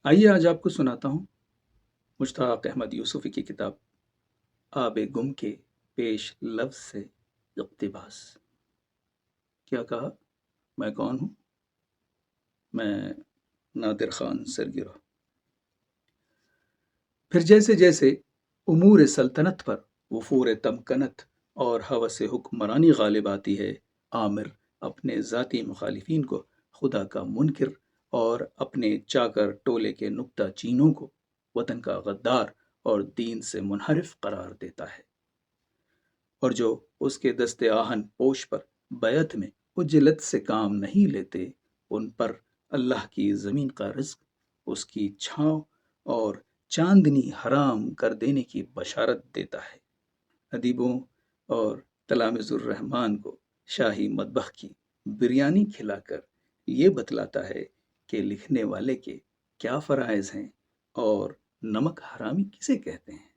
आइए आज आपको सुनाता हूँ मुश्ताक अहमद यूसुफ़ी की किताब आबे गुम के पेश लफ्ज़ से इक़्तिबास। क्या कहा? मैं कौन हूँ? मैं नादिर ख़ान सरगिरा। फिर जैसे-जैसे उमूर सल्तनत पर वफ़ूर तमकनत और हवस हुक्मरानी ग़ालिब आती है, आमिर अपने ज़ाती मुख़ालिफ़ीन को खुदा का मुनकिर और अपने चाकर टोले के नुक्ता चीनों को वतन का गद्दार और दीन से मुनहरिफ करार देता है। और जो उसके दस्ते आहन पोश पर बैत में उजलत से काम नहीं लेते, उन पर अल्लाह की ज़मीन का रिज़्क़, उसकी छाँव और चाँदनी हराम कर देने की बशारत देता है। अदीबों और तलामिज़ुर रहमान को शाही मतबख़ की बिरयानी खिलाकर ये बतलाता है कि लिखने वाले के क्या फ़राइज़ हैं और नमक हरामी किसे कहते हैं।